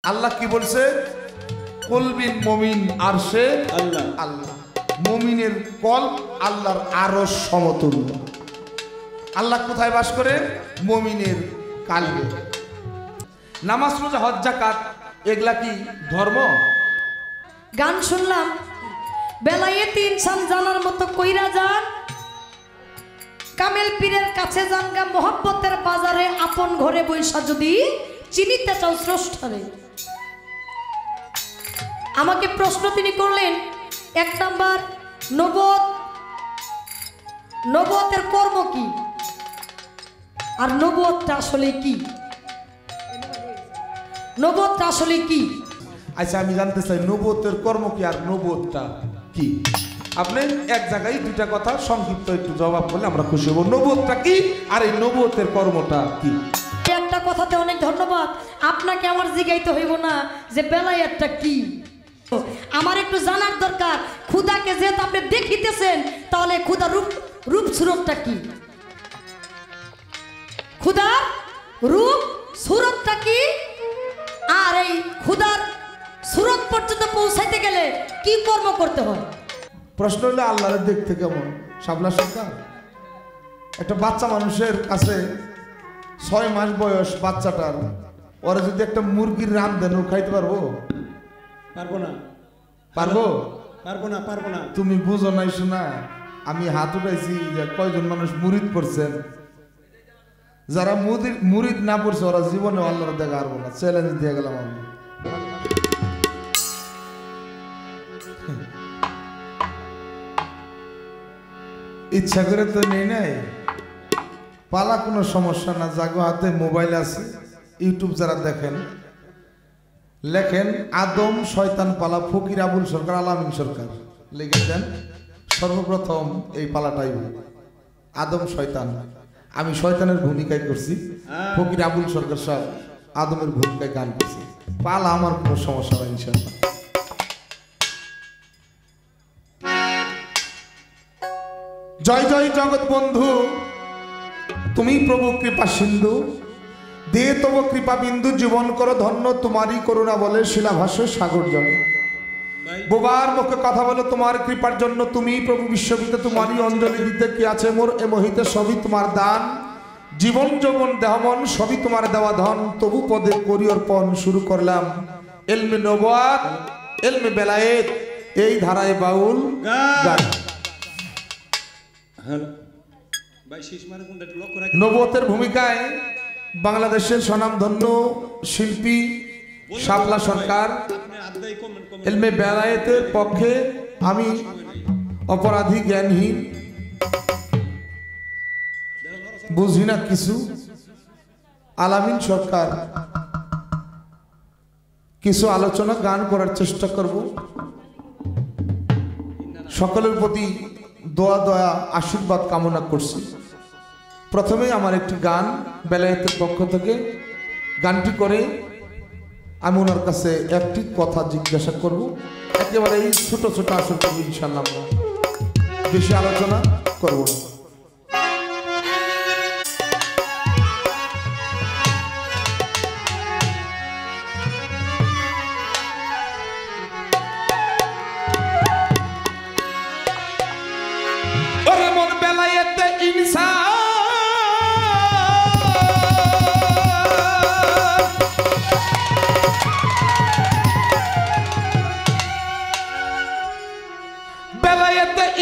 আল্লাহ কি বলছে? কলবিন মুমিন আরশে আল্লাহ। আল্লাহ মুমিনের কলব আল্লাহর আরশ সমতুল্য। আল্লাহ কোথায় বাস করে? মুমিনের কালবে। নামাজ রোজা হজ যাকাত এগুলা কি ধর্ম? গান শুনলাম বেলায়েতি ইনসান জানার মতো কইরা যান, কামেল পীরের কাছে যান গা, মোহাব্বতের বাজারে আপন ঘরে বৈশা যদি চিনিতে চাও স্রষ্টারে। আমাকে প্রশ্ন তিনি করলেন, এক নাম্বার নবুয়তের কর্ম কি, আর নবুয়তটা আসলে কি? নবুয়তটা আসলে কি? আচ্ছা আমি জানতে চাই নবুয়তের কর্ম কি আর নবুয়তটা কি? আপনি এক জায়গায় দুইটা কথা সংক্ষিপ্ত একটু জবাব করলে আমরা খুশি হব। নবুয়তটা কি আর এই নবুয়তের কর্মটা কি? একটা কথাতে অনেক ধন্যবাদ। আপনাকে আমার জিজ্ঞাইতে হইব না যে বেলায়েতটা কি, আমার একটু জানার দরকার। খুদাকে যেহেতু আপনি দেখিতেছেন, তাহলে খুদা রূপ সুরতটা কি? খুদা রূপ সুরতটা কি? আর এই খুদার সুরত পর্যন্ত পৌঁছাইতে গেলে কি কর্ম করতে হয়? প্রশ্ন হলো আল্লাহর দেখতে কেমন? শাপলা সরকার একটা বাচ্চা মানুষের কাছে 6 মাস বয়স বাচ্চাটার, ওরা যদি একটা মুরগির রান দেন ও খাইতে পারবো? পারবো না। পারবো? পারবো না। তুমি বুঝো নাই শোনা, আমি হাত উঠাইছি যে কয়জন মানুষ মুরিদ করছেন, যারা মুরিদ না পড়ছে ওরা জীবনে আল্লাহর দেখা পারবো না। চ্যালেঞ্জ দিয়ে গেলাম আমি। ইচ্ছা করে তো নেই নাই, পালা কোনো সমস্যা না। জাগো হাতে মোবাইল আছে, ইউটিউব যারা দেখেন লেখেন আদম শয়তান পালা, ফকির আবুল সরকার আলামিন সরকার লিখে দেন। সর্বপ্রথম এই পালাটাই আদম শয়তান, আমি শয়তানের ভূমিকায় করছি, ফকির আবুল সরকার সব আদমের ভূমিকায় গান করছি। পালা আমার কোনো সমস্যা নাই ইনশাআল্লাহ। জয় জয় জগৎ বন্ধু, তুমি প্রভু কৃপা সিন্ধু, দে তব কৃপা বিন্দু, জীবন করো ধন্য তোমারই করুণা বলে শিলাভাষ্য সাগর জল। বোবার মুখে কথা বলো তোমার কৃপার জন্য, তুমি প্রভু বিশ্ববিতে তোমারই অঞ্জলি দিতে কি আছে মোর এ মহিতে, সবই তোমার দান, জীবন যৌবন দেহমন সবই তোমার দেওয়া ধন, তবু পদে করি অর্পণ। শুরু করলাম এলমে নবুয়ত এলমে বেলায়েত, এই ধারায় বাউল গান। নবুয়তের ভূমিকায় বাংলাদেশের স্বনামধন্য শিল্পী শাপলা সরকার, এলমে বেলায়েতের পক্ষে আমি অপরাধী জ্ঞানহীন, বুঝি না কিছু, আলামিন সরকার কিছু আলোচনা গান করার চেষ্টা করব। সকলের প্রতি দোয়া দয়া আশীর্বাদ কামনা করছি। প্রথমে আমার একটি গান বেলায়েতের পক্ষ থেকে, গানটি করে আমি ওনার কাছে একটি কথা জিজ্ঞাসা করব। একেবারে এই ছোট ছোট আসর করবো ইনশাল্লাহ, বেশি আলোচনা করব না।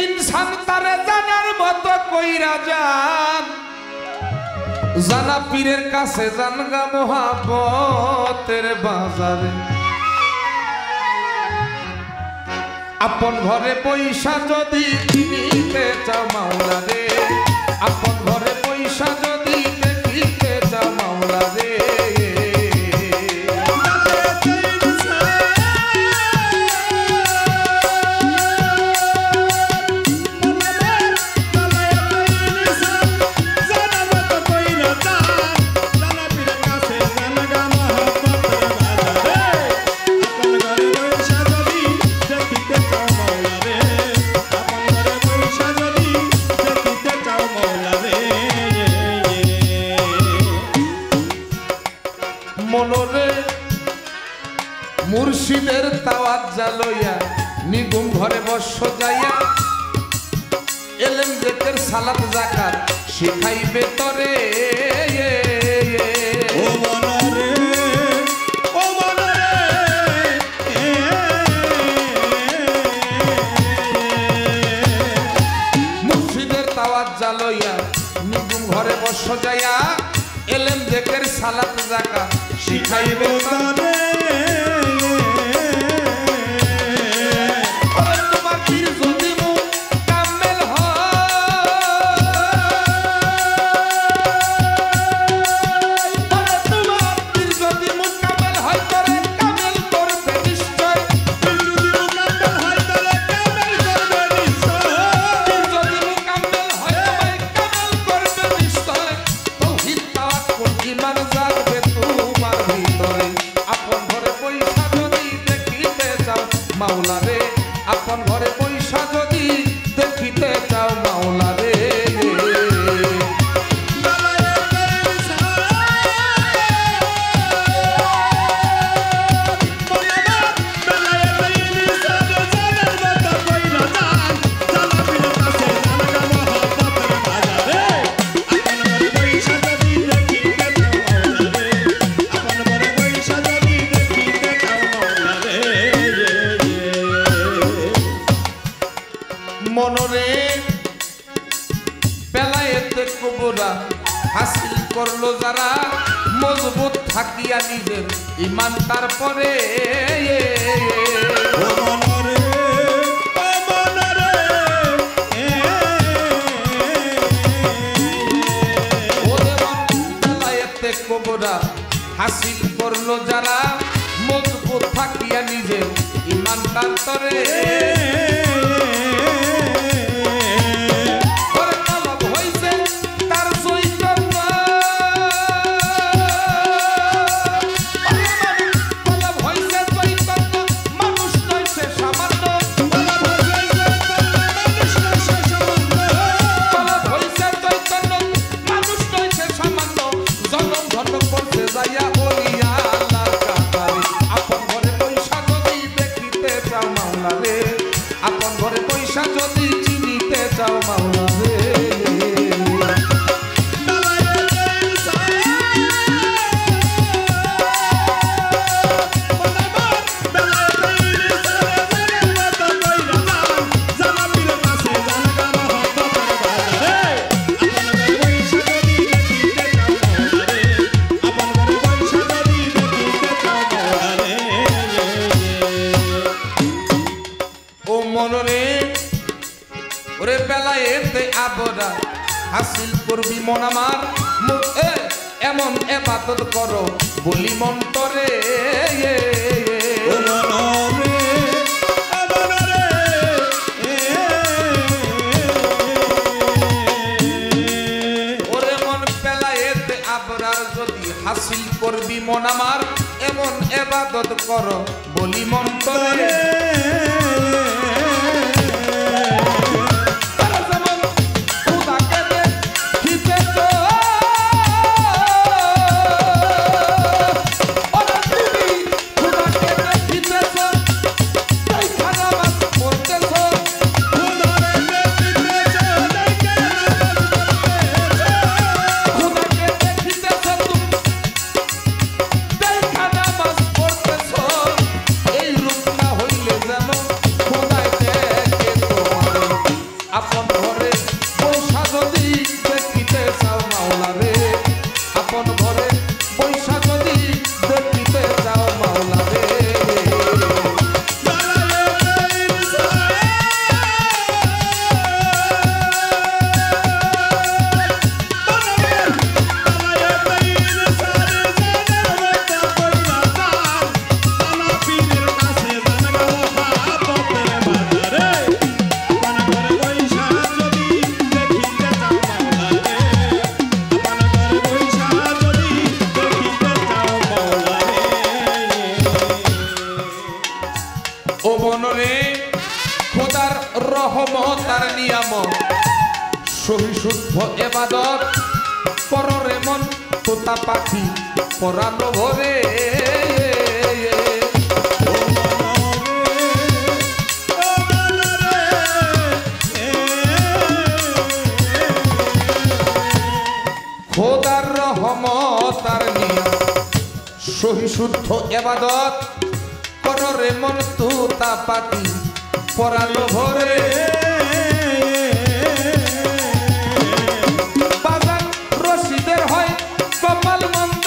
ইনসান তারে জানার মতো কইরা যান, জানা পীরের কাছে জানগা মোহাব্বতের বাজারে, আপন ঘরে পয়সা যদি কিনিতে চাও মাওলা রে, আপন ঘরে পয়সা যদি দেখিতে চাও মাওলা রে, মুর্শিদের তাওয়াত জালইয়া নিগুম ঘরে বর্ষ যাইয়া এলেম জেকের সালাত যাকাত শিখাইবে তরে ও মনরে ও মনরে মুর্শিদের তাওয়াত জালইয়া নিগুম ঘরে বর্ষ যাইয়া এলেম জেকের সালাত যাকাত শিখাইবে তরে মাওলা রে আপন ঘরে পয়সা যদি দেখিতে চাও মাওলা রে মনরে বেলায়েতে কবরা হাসিল করলো যারা মজবুত থাকিয়া নিজের ইমান তারপরে বেলায়েতে কবরা হাসিল করলো যারা মজবুত থাকিয়া নিজের ইমান তারপরে আপন ঘরে পয়সা যদি চিনিতে চাও মাওলা রে মনরে ওরে বেলায়েতে আবরা হাসিল করবি মন আমার এমন ইবাদত করো বলি মন্তরে ওরে মন বেলায়েতে আবরার যদি হাসিল করবি মন আমার এমন ইবাদত করো বলি মন্তরে রহমত আর নিয়ামত সহিশুদ্ধ এবাদত পররে মন তোতা পাখি পরানো ভরে শুদ্ধ এবাদত কররে মন তুতা পাখি পরালো ভরে বাজার রশিদের হয় কপাল মন্দ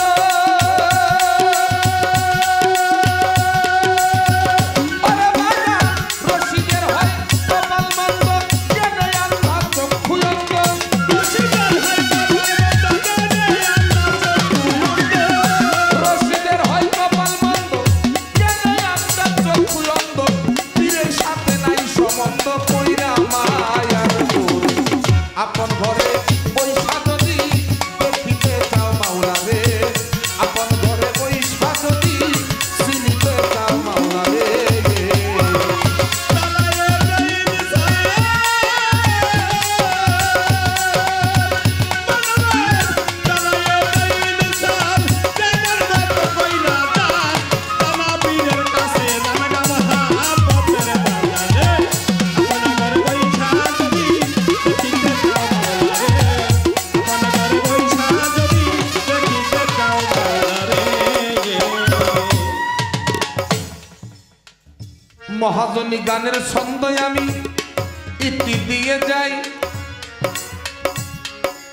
আপন ঘরে পয়সা যদি দেখিতে চাও মাওলা রে আপন ঘরে পয়সা যদি চিনিতে চাও মাওলা রে মহাজনী গানের ছন্দে আমি ইতি দিয়ে যাই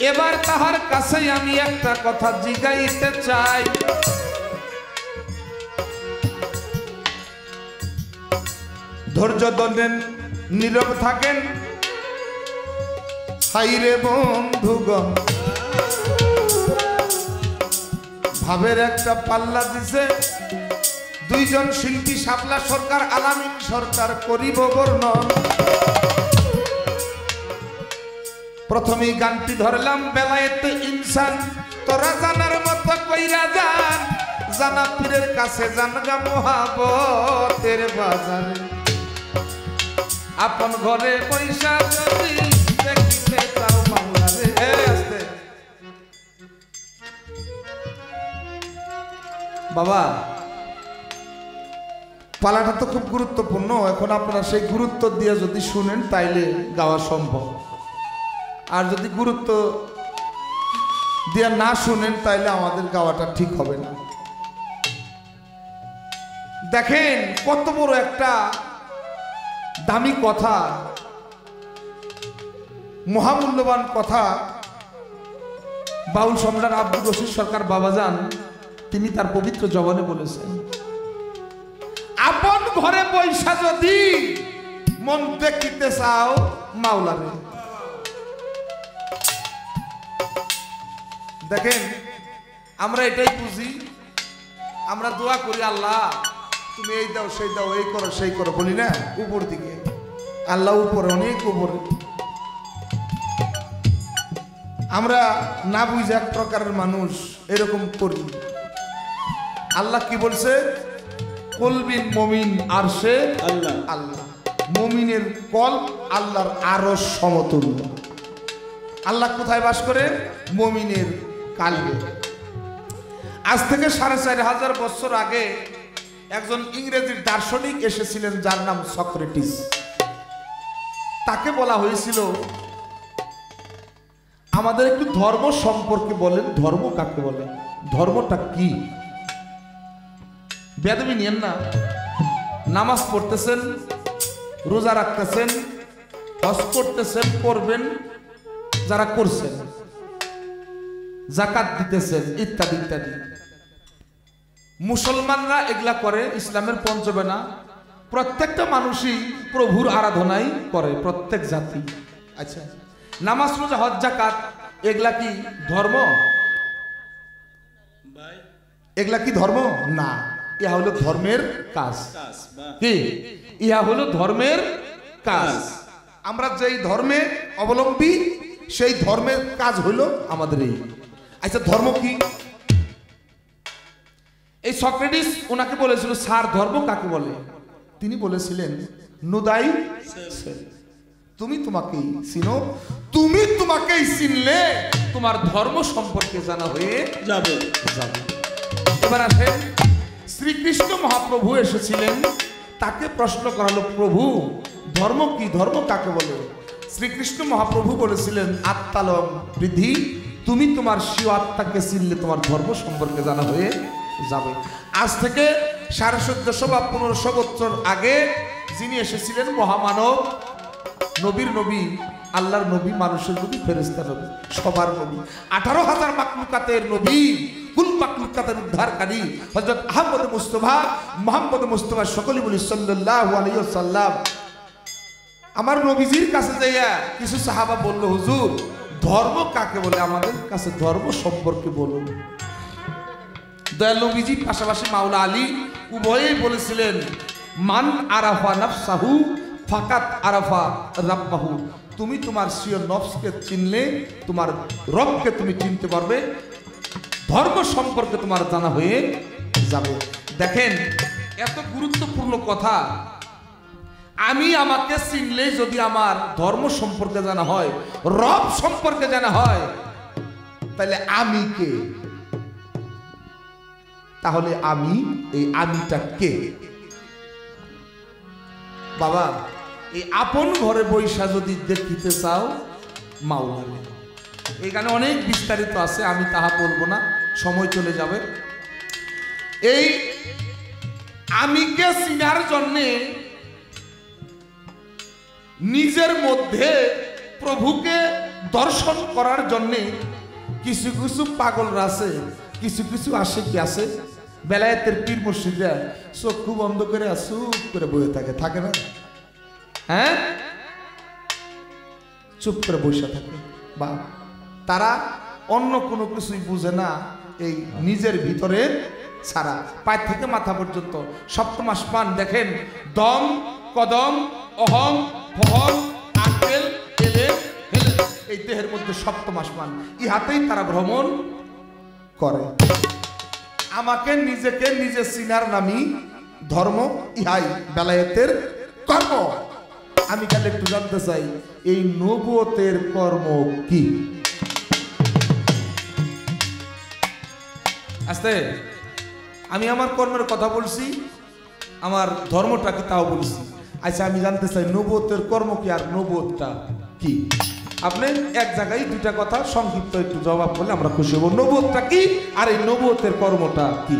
এবার তাহার কাছে আমি একটা কথা জিগাইতে চাই ধৈর্য ধরেন নীরব থাকেন হাইরে বন্ধুগণ ভাবের একটা পাল্লা দিছে দুইজন শিল্পী শাপলা সরকার আলামিন সরকার করিব বর্ণন প্রথমেই গানটি ধরলাম বেলায়েতে ইনসান তোরা জানার মতো কইরা যান জানা পীরের কাছে জানগা মহাবতের বাজারে আপন ঘরে পয়সা যদি দেখিতে চাও মাওলা রে আস্তে বাবা পালাটা তো খুব গুরুত্বপূর্ণ এখন আপনারা সেই গুরুত্ব দিয়ে যদি শুনেন তাইলে গাওয়া সম্ভব আর যদি গুরুত্ব দিয়ে না শুনেন তাইলে আমাদের গাওয়াটা ঠিক হবে না দেখেন কত বড় একটা দামি কথা মহামূল্যবান কথা বাউল সম্রাট আব্দুর রশিদ সরকার বাবাজান তিনি তার পবিত্র জবানে বলেছেন আপন ঘরে পয়সা যদি মন দেখিতে চাও মাওলা রে দেখেন আমরা এটাই বুঝি আমরা দোয়া করি আল্লাহ তুমি এই দাও সেই দাও এই করো সেই করো বলি না উপর দিকে আল্লাহ উপরে অনেক উপরে আমরা না বুঝে এক প্রকারের মানুষ এরকম করি আল্লাহ কি বলছে কলবিন মমিন আর সে আল্লাহ আল্লাহ মমিনের কল আল্লাহর আরশ সমতুল্য আল্লাহ কোথায় বাস করে মমিনের কালবে আজ থেকে 4500 বছর আগে একজন ইংরেজির দার্শনিক এসেছিলেন যার নাম সক্রেটিস তাকে বলা হয়েছিল আমাদের একটু ধর্ম সম্পর্কে বলেন ধর্ম কাকে বলে ধর্মটা কি বেদবি নিয়েন না নামাজ পড়তেছেন রোজা রাখতেছেন হজ করতেছেন করবেন যারা করছেন যাকাত দিতেছেন ইত্যাদি ইত্যাদি মুসলমানরা এগুলা করে ইসলামের পঞ্চবেনা প্রত্যেকটা মানুষই প্রভুর আরাধনাই করে প্রত্যেক জাতি আচ্ছা নামাজ রোজা হজ যাকাত এগুলা কি ধর্ম এগুলা কি ধর্ম না ইহা হলো ধর্মের কাজ কি ইহা হলো ধর্মের কাজ আমরা যেই ধর্মে অবলম্বী সেই ধর্মের কাজ হলো আমাদের এই আচ্ছা ধর্ম কি এই সক্রেটিস ওনাকে বলেছিল স্যার ধর্ম কাকে বলে তিনি বলেছিলেন নুদাই তুমি তোমাকেই চিনো তুমি তোমাকেই চিনলে তোমার ধর্ম সম্পর্কে জানা হয়ে যাবে এবার আসেন শ্রীকৃষ্ণ মহাপ্রভু এসেছিলেন তাকে প্রশ্ন করালো প্রভু ধর্ম কি ধর্ম কাকে বলে শ্রীকৃষ্ণ মহাপ্রভু বলেছিলেন আত্মালম বৃদ্ধি তুমি তোমার স্বীয় আত্মাকে চিনলে তোমার ধর্ম সম্পর্কে জানা হয়ে যাবে। আজ থেকে 1450 বা 1500 বছর আগে যিনি এসেছিলেন মহামানব, নবীর নবী, আল্লাহর নবী, মানুষের নবী, ফেরেশতা নবী, সবার নবী, 18,000 মাখলুকাতের নবী, কুল মাখলুকাতের উদ্ধারকারী হযরত আহমদ মুস্তাফা, মুহাম্মদ মুস্তাফা, সকলে বলি সাল্লাল্লাহু আলাইহি ওয়াসাল্লাম। আমার নবীজির কাছে যাইয়া কিছু সাহাবা বলল, হুজুর ধর্ম কাকে বলে, আমাদের কাছে ধর্ম সম্পর্কে বলুন। দয়াল নবীজি পাশাপাশি মাওলা আলী উভয়েই বলেছিলেন, মান আরাফা নাফসাহু ফাকাত আরাফা রাব্বাহু। তুমি তোমার স্বীয় নফসকে চিনলে তোমার রবকে তুমি চিনতে পারবে, ধর্ম সম্পর্কে তোমার জানা হয়ে যাবে। দেখেন এত গুরুত্বপূর্ণ কথা। আমি আমাকে চিনলে যদি আমার ধর্ম সম্পর্কে জানা হয়, রব সম্পর্কে জানা হয়, তাহলে আমি কে? তাহলে আমি, এই আমিটা কে? বাবা, এই আপন ঘরে বৈশা যদি দেখিতে চাও মাওলানা, এখানে অনেক বিস্তারিত আছে, আমি তাহা বলবো না, সময় চলে যাবে। এই আমিকে চিনার জন্যে নিজের মধ্যে প্রভুকে দর্শন করার জন্যে কিছু কিছু পাগলরা আছে, কিছু কিছু আশিকি আছে, বেলায়েতের পীর মুর্শিদরা চক্ষু বন্ধ করে চুপ করে বসে থাকে, থাকে না? হ্যাঁ, চুপ করে বসে থাকে। বা তারা অন্য কোনো কিছুই বুঝে না, এই নিজের ভিতরে ছাড়া, পায়ের থেকে মাথা পর্যন্ত সপ্তম আসমান দেখেন, দম, কদম, অহং, ফহং, আকেল, এলে, হেলে, এই দেহের মধ্যে সপ্তম আসমান, ইহাতেই তারা ভ্রমণ করে। আমাকে নিজেকে নিজে চিনার নামই ধর্ম, ইহাই বেলায়েতের কর্ম। আমি কালে একটু জানতে চাই, এই নবুয়তের কর্ম কি? আস্তে, আমি আমার কর্মের কথা বলছি, আমার ধর্মটা কি তাও বলছি। আচ্ছা, আমি জানতে চাই নবুয়তের কর্ম কি আর নবুয়তটা কি? আপনি এক জায়গায় দুইটা কথা সংক্ষিপ্ত একটু জবাব করলে আমরা খুশি হব। নবুয়তটা কি আর এই নবুয়তের কর্মটা কি?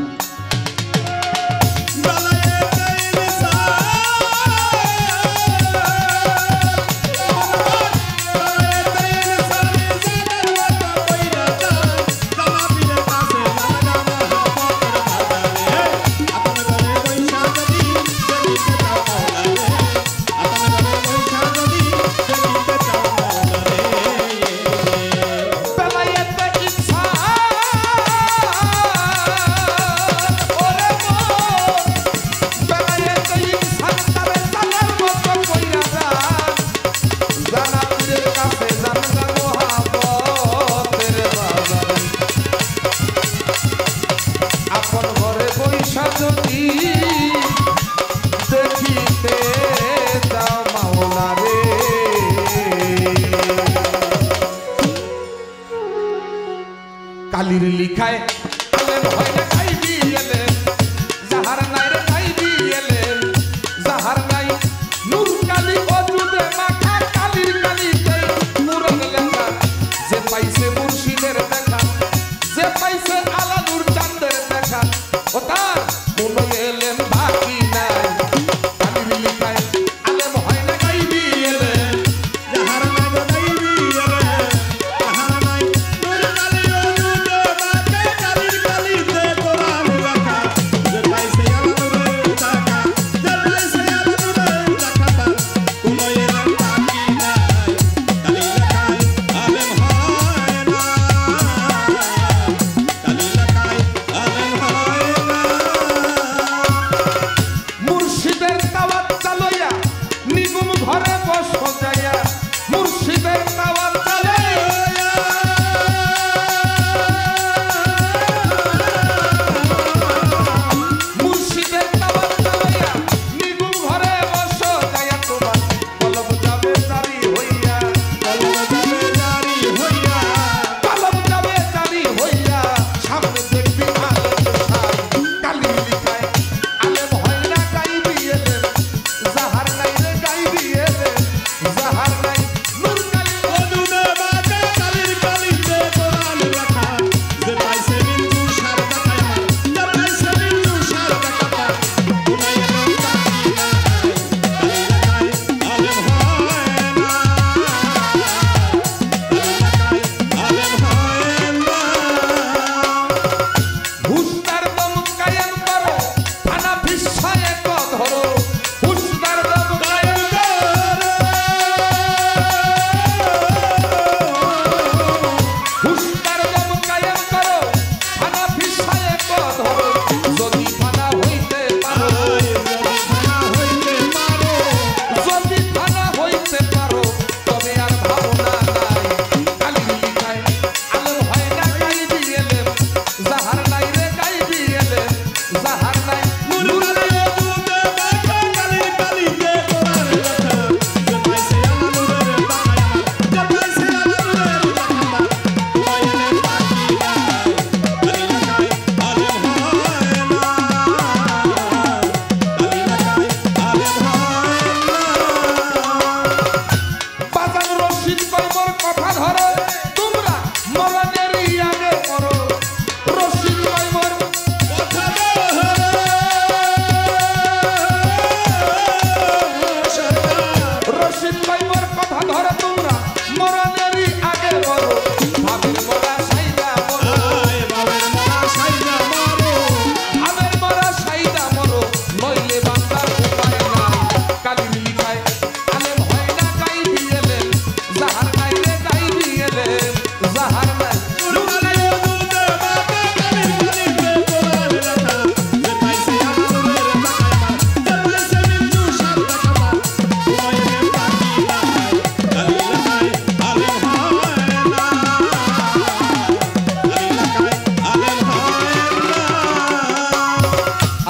ফিসায় ধরো হুশদার দম কায়েম করো হুশদার দম কায়েম করো ফানা ফিসায় ধরো যদি ফানা হইতে পারো যদি ফানা হইতে পারো তবে আর ভাবনা নাই কালি লিখায় আলম হয় না গাই দিয়েলে জাহার নাই রে গাই দিয়েলে জাহার নাই বাজান রশিদ কইমর কথা ধরো তোমরা মরণেরই আগে করো রশিদ কইমর কথা ধরো রশিদ কইমর কথা ধরো তোমরা মরণেরই আগে করো ভাবের মরা সাইদা মরো ভাবের মরা সাইদা মরো ভাবের মরা সাইদা মরো নইলে বান্দার উপায় নাই কালি লিখায় আলেম হয় না গাই দিয়েলে জাহার নাই রে গাই দিয়েলে জাহার নাই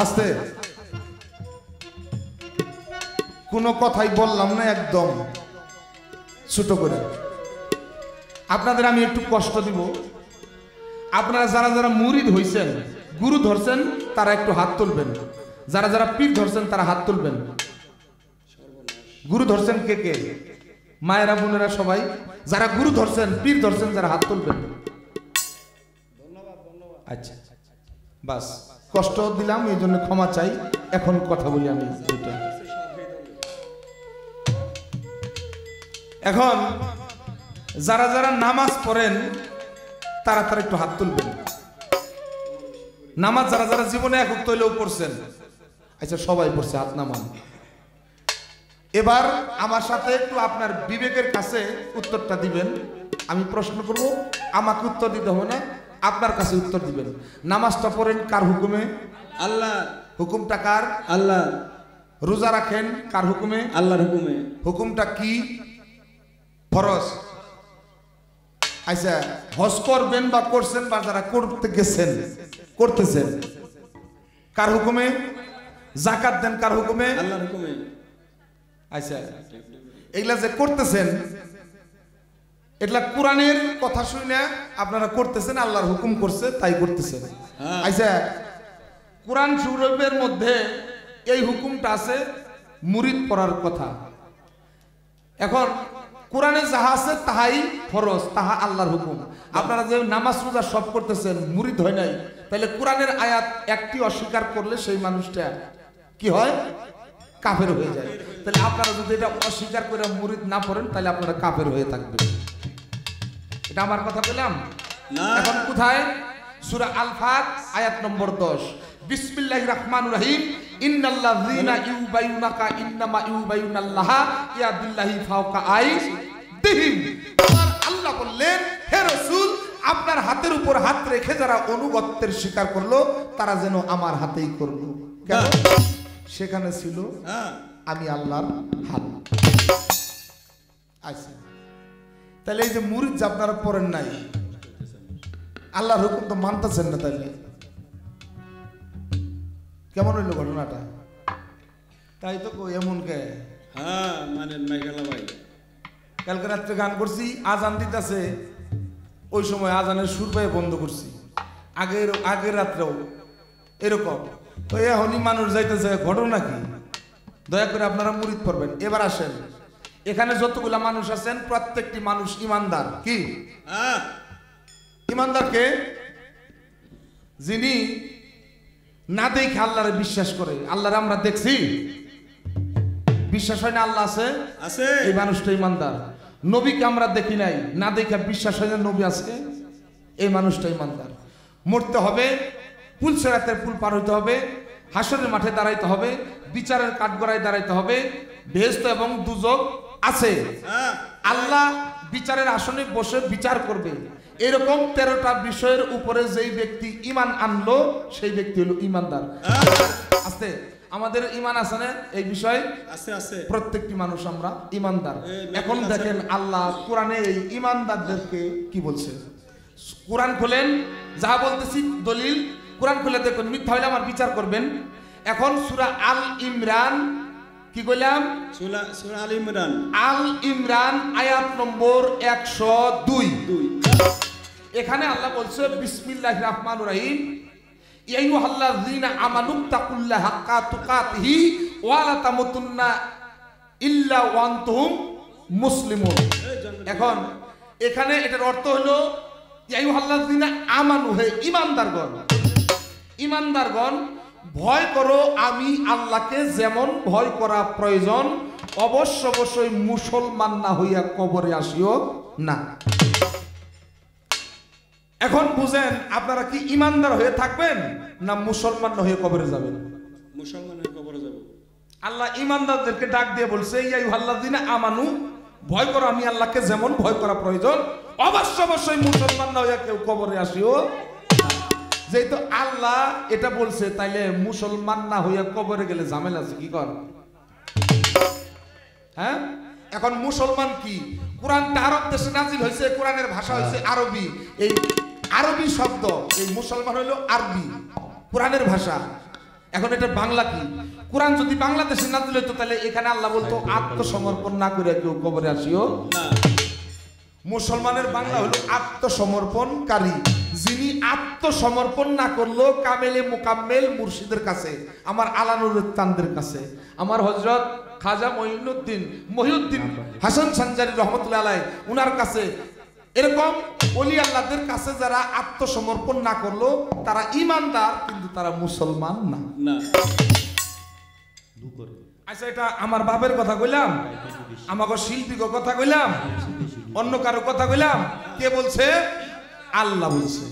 আস্তে কোনো কথাই বললাম না একদম ছোট করে আপনাদের আমি একটু কষ্ট দিব আপনারা যারা যারা মুরিদ হইছেন গুরু ধরছেন তারা একটু হাত তুলবেন যারা যারা পীর ধরছেন তারা হাত তুলবেন গুরু ধরছেন কে কে মায়েরা বোনেরা সবাই যারা গুরু ধরছেন পীর ধরছেন যারা হাত তুলবেন আচ্ছা বাস কষ্ট দিলাম এই জন্য ক্ষমা চাই এখন কথা বলি আমি দুইটা এখন যারা যারা নামাজ পড়েন তারা তারা একটু হাত তুলবেন নামাজ যারা যারা জীবনে একক তৈলেও পড়ছেন আচ্ছা সবাই পড়ছে হাত নামান এবার আমার সাথে একটু আপনার বিবেকের কাছে উত্তরটা দিবেন আমি প্রশ্ন করব আমাকে উত্তর দিতে হবে না আপনার কাছে উত্তর দিবেন নামাজটা পড়েন কার হুকুমে আল্লাহ হুকুমটা কার আল্লাহ রোজা রাখেন কার হুকুমে আল্লাহর হুকুমে হুকুমটা কি ফরজ আচ্ছা হজ করবেন বা করছেন বা যারা করতে গেছেন করতেছেন কার হুকুমে যাকাত দেন কার হুকুমে আল্লাহর হুকুমে আচ্ছা এগুলা যে করতেছেন এগুলা কোরআনের কথা শুনে আপনারা করতেছেন আল্লাহর হুকুম করছে তাই করতেছেন আচ্ছা কোরআন শরীফের মধ্যে এই হুকুমটা আছে মুরিদ পড়ার কথা এখন কোরআনে যাহা আছে তাহাই ফরজ তাহা আল্লাহর হুকুম আপনারা যে নামাজ রোজা সব করতেছেন মুরিদ হয় নাই তাহলে কোরআনের আয়াত একটি অস্বীকার করলে সেই মানুষটা কি হয় কাফের হয়ে যায় তাহলে আপনারা যদি এটা অস্বীকার করে মুরিদ না পড়েন তাহলে আপনারা কাফের হয়ে থাকবেন এটা আমার কথা বললাম না এখন কোথায় সূরা আল ফাত আয়াত নম্বর 10 বিসমিল্লাহির রহমানির রহিম ইন্নাল্লাযীনা ইউবাইয়ুনাকা ইন্নামা ইউবাইয়ুনাল্লাহা ইয়াদুল্লাহি ফাওকা আইদিহিম আমার আল্লাহ বললেন হে রাসূল আপনার হাতের উপর হাত রেখে যারা অনুগত্যের স্বীকার করলো তারা যেন আমার হাতেই করলো কেন সেখানে ছিল আমি আল্লাহর হাত আচ্ছা তাহলে এই যে মুরিদ আপনারা পড়েন নাই আল্লাহর হুকুম তো মানতেছেন না তাহলে কেমন হইলো ঘটনাটা তাই তো এমন কে মানেন নাই গেল ভাই কালকে রাত্রে গান করছি আজান দিতেছে ওই সময় আজানের সুর পায়ে বন্ধ করছি আগের রাত্রেও এরকম তো এখনই মানুষ যাইতেছে ঘটনা কি দয়া করে আপনারা মুরিদ পড়বেন এবার আসেন এখানে যতগুলা মানুষ আছেন প্রত্যেকটি মানুষ ইমানদার কি ইমানদার কে যিনি না দেখে আল্লাহরে বিশ্বাস করে আল্লাহরে আমরা দেখছি বিশ্বাস হয় না আল্লাহ আছে আছে এই মানুষটা ইমানদার নবীকে আমরা দেখি নাই না দেখে বিশ্বাস হয় না নবী আছে এই মানুষটা ইমানদার মরতে হবে পুল সেরাতের পুল পার হইতে হবে হাসরের মাঠে দাঁড়াইতে হবে, বিচারের কাঠগড়ায় দাঁড়াইতে হবে, বেহেশত এবং দুজক আছে। হ্যাঁ আল্লাহ বিচারের আসনে বসে বিচার করবে। এরকম 13টা বিষয়ের উপরে যেই ব্যক্তি ঈমান আনলো সেই ব্যক্তি হলো ঈমানদার। আস্তে আমাদের ঈমান আছে না এই বিষয়ে? আছে আছে। প্রত্যেকটি মানুষ আমরা ঈমানদার। এই এখন আছে। দেখেন আল্লাহ কোরআনে এই ঈমানদারদেরকে কি বলছে। কোরআন খোলেন, যা বলতেছি দলিল, কোরআন খুলে দেখুন, মিথ্যা হইলে আমার বিচার করবেন। এখন সূরা আল ইমরান, কি কইলাম? সূরা আল ইমরান, আল ইমরান আয়াত নম্বর 102। এখানে আল্লাহ বলছে বিসমিল্লাহির রাহমানির রহিম, ইয়া আইয়ুহাল্লাযীনা আমানু তাকুল্লাহা হাক্কা তুকাতিহি ওয়া লা তামুতুন্না ইল্লা ওয়া আনতুম মুসলিমুন। এখন এখানে এটার অর্থ হলো ইয়া আইয়ুহাল্লাযীনা আমানু, হে ঈমানদারগণ, ঈমানদারগণ ভয় করো আমি আল্লাহকে যেমন ভয় করা প্রয়োজন, অবশ্য অবশ্যই মুসলমান না হইয়া কবরে আসিও না। এখন বুঝেন আপনারা কি ঈমানদার হয়ে থাকবেন না মুসলমান না হয়ে কবরে যাবেন? মুসলমানের কবরে যাব। আল্লাহ ঈমানদারদেরকে ডাক দিয়ে বলছে ইয়া আইয়ুহাল্লাযীনা আমানু, ভয় করো আমি আল্লাহকে যেমন ভয় করা প্রয়োজন, অবশ্য অবশ্যই মুসলমান না হইয়া কেউ কবরে আসিও। যেহেতু আল্লাহ এটা বলছে তাইলে মুসলমান না হইয়া কবরে গেলে ঝামেলা আছে কি কর? হ্যাঁ, এখন মুসলমান কি? কোরআনটা আরব দেশে নাজিল হয়েছে, কোরআনের ভাষা হয়েছে আরবি। এই আরবি শব্দ, এই মুসলমান হইলো আরবি, কোরআনের ভাষা। এখন এটা বাংলা কি? কোরআন যদি বাংলাদেশে নাজিল হইতো তাহলে এখানে আল্লাহ বলতো আত্মসমর্পণ না করে কেউ কবরে আসিও না। মুসলমানের বাংলা হলো আত্মসমর্পণকারী। যিনি আত্মসমর্পণ না করলো কামেলে মুকাম্মেল মুর্শিদের কাছে, আমার আলানুরুত তানদের কাছে, আমার হযরত খাজা মহিউদ্দিন হাসান সানজারি রহমতুল্লাহ আলাইহি উনার কাছে, এরকম ওলি আল্লাহদের কাছে যারা আত্মসমর্পণ না করলো তারা ঈমানদার কিন্তু তারা মুসলমান না। না। আচ্ছা, এটা আমার বাপের কথা কইলাম, আমাকে শিল্পীকে কথা কইলাম, অন্য কারো কথা কইলাম? কে বলছে? আল্লাহ বলছে।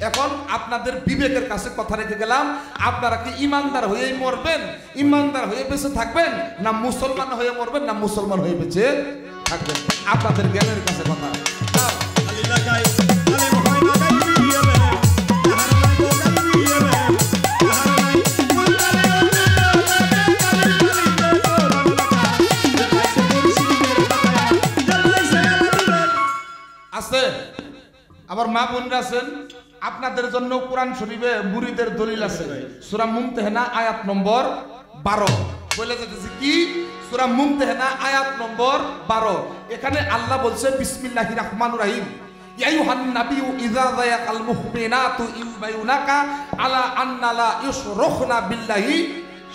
এখন আপনাদের বিবেকের কাছে কথা রেখে গেলাম, আপনারা কি ঈমানদার হয়েই মরবেন, ঈমানদার হয়ে বেঁচে থাকবেন, না মুসলমান হয়ে মরবেন, না মুসলমান হয়ে বেঁচে থাকবেন? আপনাদের জ্ঞানের কাছে কথা। আছে আবার মা বোনরা আছেন, আপনাদের জন্য কোরআন শরীফে মুরিদের দলিল আছে। সূরা মুমতাহানা আয়াত নম্বর 12 বলে যেতেছে কি? সূরা মুমতাহানা আয়াত নম্বর 12, এখানে আল্লাহ বলছে বিসমিল্লাহির রাহমানির রহিম, ইয়া আইয়ুহান নাবিয়্যু ইযা যায়াকাল মুমিনাতু ইউবায়ুনাকা আলা আন্না লা ইউশরিকুনা বিল্লাহি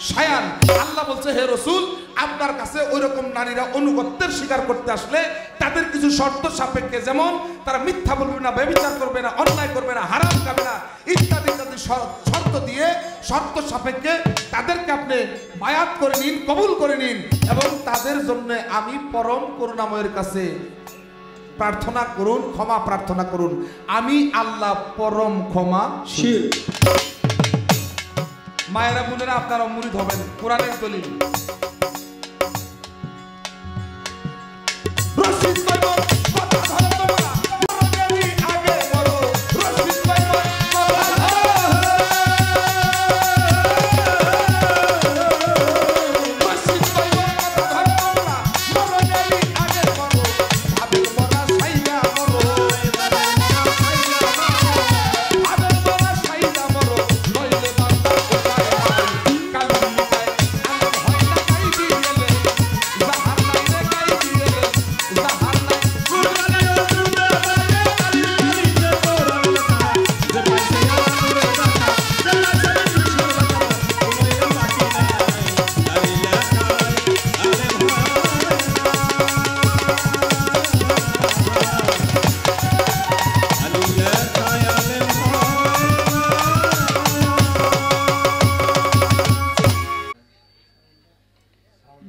শায়ান। আল্লাহ বলছে হে রাসূল, আপনার কাছে ওইরকম নারীরা অনুগত্যের স্বীকার করতে আসলে তাদের কিছু শর্ত সাপেক্ষে, যেমন তারা মিথ্যা বলবে না, ব্যভিচার করবে না, অন্যায় করবে না, হারাম খাবে না, ইত্যাদি ইত্যাদি শর্ত দিয়ে, শর্ত সাপেক্ষে তাদেরকে আপনি বায়াত করে নিন, কবুল করে নিন, এবং তাদের জন্য আমি পরম করুণাময়ের কাছে প্রার্থনা করুন, ক্ষমা প্রার্থনা করুন, আমি আল্লাহ পরম ক্ষমাশীল। মায়েরা বোনেরা আপনারা মুরিদ হবেন, কোরআনের দলিল।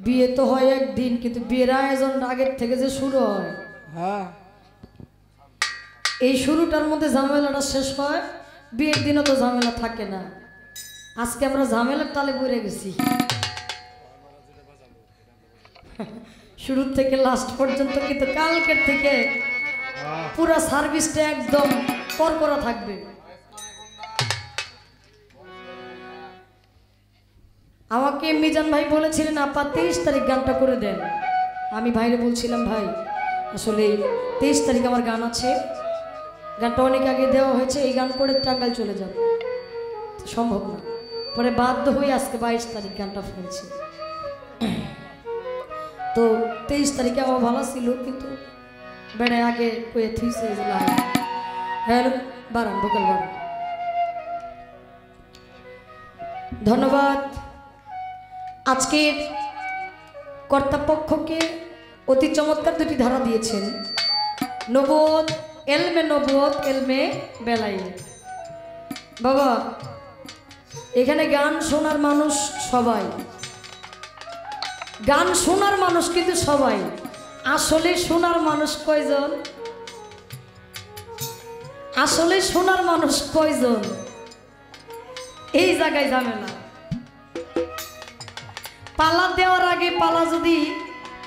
বিয়ে তো হয় একদিন, কিন্তু বিয়ের আয়োজন আগের থেকে যে শুরু হয়, হ্যাঁ এই শুরুটার মধ্যে ঝামেলাটা শেষ হয়, বিয়ের দিনও তো ঝামেলা থাকে না। আজকে আমরা ঝামেলার তালে পড়ে গেছি, শুরু থেকে লাস্ট পর্যন্ত। কিন্তু কালকের থেকে পুরো সার্ভিসটা একদম করকরা থাকবে। আমাকে মিজান ভাই বলেছিলেন আপা 23 তারিখ গানটা করে দেন। আমি ভাইরে বলছিলাম ভাই আসলে 23 তারিখ আমার গান আছে, গানটা অনেক আগে দেওয়া হয়েছে, এই গান করে টাঙ্গাইল চলে যাব, সম্ভব না। পরে বাধ্য হয়ে আজকে 22 তারিখ গানটা ফেলছি। তো 23 তারিখে আমার ভালো ছিল, কিন্তু বেড়ে আগে কয়ে থুইছে। Hello বারান vocal বারান। ধন্যবাদ। আজকের কর্তাপক্ষকে অতি চমৎকার দুটি ধারা দিয়েছেন, নবদ এলমে নবদ এলমে বেলাই। বাবা এখানে গান শোনার মানুষ সবাই, গান শোনার মানুষ কিন্তু সবাই, আসলে শোনার মানুষ কয়জন? আসলে শোনার মানুষ কয়জন? এই জায়গায় ঝামেলা। পালা দেওয়ার আগে পালা যদি,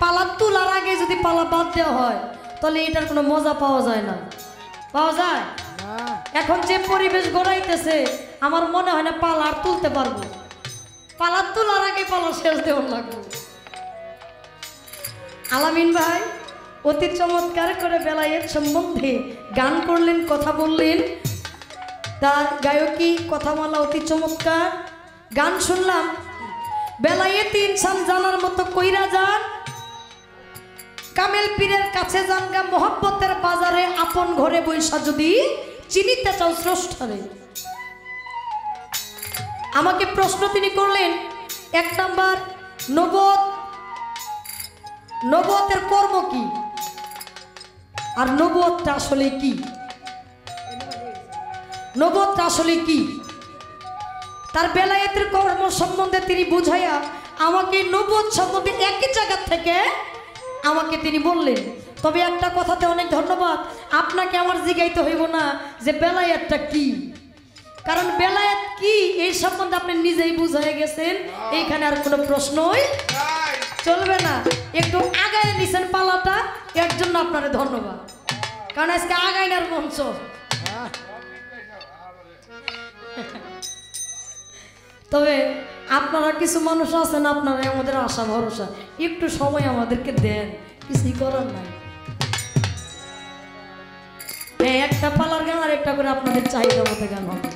পালা তোলার আগে যদি পালা বাদ দেওয়া হয় তাহলে এটার কোনো মজা পাওয়া যায় না। পাওয়া যায়? এখন যে পরিবেশ গড়াইতেছে আমার মনে হয় না পালা আর তুলতে পারবো। পালা তোলার আগে পালা শেষ দেওয়ার লাগবে। আলামিন ভাই অতি চমৎকার করে বেলায়েত সম্বন্ধে গান করলেন, কথা বললেন, তার গায়কী কথামালা অতি চমৎকার। গান শুনলাম, বেলায়েত ইনসান জানার মতো কইরা যান, কামেল পীরের কাছে যান গা, মোহাব্বতের বাজারে আপন ঘরে বৈশা যদি চিনিতে চাও স্রষ্টারে। আমাকে প্রশ্ন তিনি করলেন, 1 নাম্বার নবদ, নবতের কর্ম কি আর নবতটা আসলে কি? নবতটা আসলে কি? তার বেলায়েতের কর্ম সম্বন্ধে তিনি বুঝাইয়া আমাকে নবত সম্বন্ধে একই জায়গা থেকে আমাকে তিনি বললেন। তবে একটা কথাতে অনেক ধন্যবাদ, আপনাকে আমার জিজ্ঞাইতে হইব না যে বেলায়েতটা কি, কারণ বেলায়েত কি এই সম্বন্ধে আপনি নিজেই বুঝাই গেছেন। এইখানে আর কোনো প্রশ্নই চলবে না। একটু আগায় দিয়েছেন পালাটা, এর জন্য আপনারে ধন্যবাদ, কারণ আজকে আগাইনার মঞ্চ। তবে আপনারা কিছু মানুষ আছেন, আপনারা আমাদের আশা ভরসা, একটু সময় আমাদেরকে দেন, কিছুই করার নাই। একটা পালার গান আর একটা করে আপনাদের চাহিদা মতো গান হবে।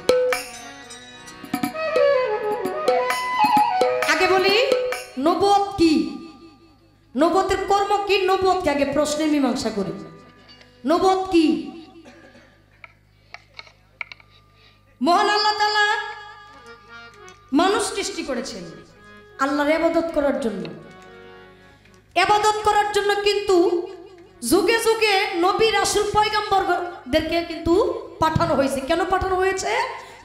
আগে বলি নবত কি, নবতের কর্ম কি, নবতকে আগে প্রশ্নের মীমাংসা করি। নবত কি? মহান আল্লাহ তাআলা মানুষ সৃষ্টি করেছেন আল্লাহর ইবাদত করার জন্য। ইবাদত করার জন্য কিন্তু যুগে যুগে নবী রাসূল পয়গম্বরদেরকে কিন্তু পাঠানো হয়েছে। কেন পাঠানো হয়েছে?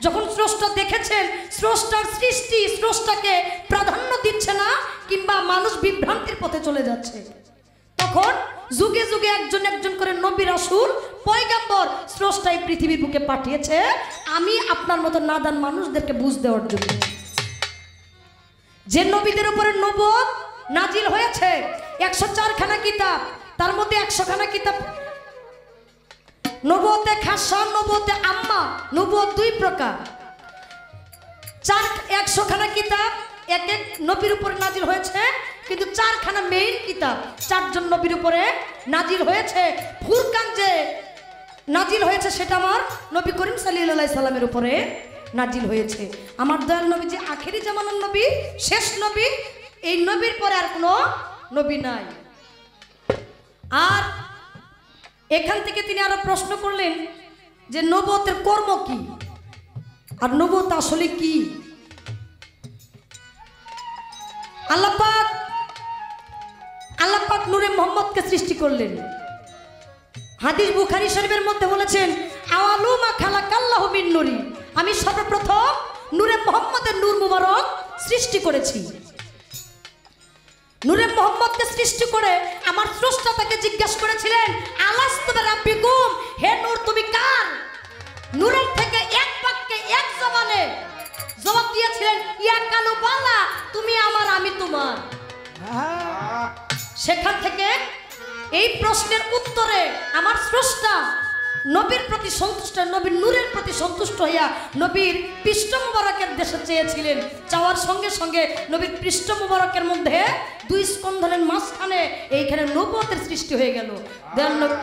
যখন স্রষ্টা দেখেছেন স্রষ্টার সৃষ্টি স্রষ্টাকে প্রাধান্য দিচ্ছে না, কিংবা মানুষ বিভ্রান্তির পথে চলে যাচ্ছে, তখন যুগে যুগে একজন একজন করে নবী রাসূল পয়গম্বর স্রষ্টা এই পৃথিবীর বুকে পাঠিয়েছে আমি আপনার মতো নাদান মানুষদেরকে বুঝ দেওয়ার জন্য। যে নবীদের উপরে নবুয়ত নাজিল হয়েছে 104 খানা কিতাব, তার মধ্যে 100 খানা কিতাব নবুয়তে খাসা, নবুয়তে আম্মা। নবুয়ত 2 প্রকার। 100 খানা কিতাব এক এক নবীর উপরে নাজিল হয়েছে, কিন্তু 4 খানা মেইন কিতাব 4 জন নবীর উপরে নাজিল হয়েছে। ফুরকান যে নাজিল হয়েছে সেটা আমার নবী করিম সাল্লাল্লাহু আলাইহি সাল্লামের উপরে নাজিল হয়েছে। আমার দয়াল নবী যে আখেরি জামানার নবী, শেষ নবী, এই নবীর পরে আর কোনো নবী নাই। আর এখান থেকে তিনি আরো প্রশ্ন করলেন যে নবুয়তের কর্ম কি আর নবুয়ত আসলে কি। আল্লাহ পাক নূরে মুহাম্মদকে সৃষ্টি করলেন। হাদিস বুখারী শরীফের মধ্যে বলেছেন আওয়ালু মা খালাকাল্লাহু মিন নূরি, আমি সর্বপ্রথম নূরে মুহাম্মদের নূর মুবারক সৃষ্টি করেছি। নূরে মুহাম্মদকে সৃষ্টি করে আমার স্রষ্টা তাকে জিজ্ঞাসা করেছিলেন আলাস্তু বিরাব্বিকুম, হে নূর তুমি কার? নূরের থেকে এক বাক্যে এক জবানে জবাব দিয়েছিলেন ইয়া কালু বালা, তুমি আমার আমি তোমার। সেখান থেকে এই প্রশ্নের উত্তরে আমার স্রষ্টা নবীর প্রতি সন্তুষ্ট, নবীর নূরের প্রতি সন্তুষ্ট হইয়া নবীর পৃষ্ঠ মুবারকের দেশে চেয়েছিলেন। চাওয়ার সঙ্গে সঙ্গে নবীর পৃষ্ঠ মুবারকের মধ্যে দুই স্কন্ধনের মাঝখানে এইখানে নবুয়তের সৃষ্টি হয়ে গেল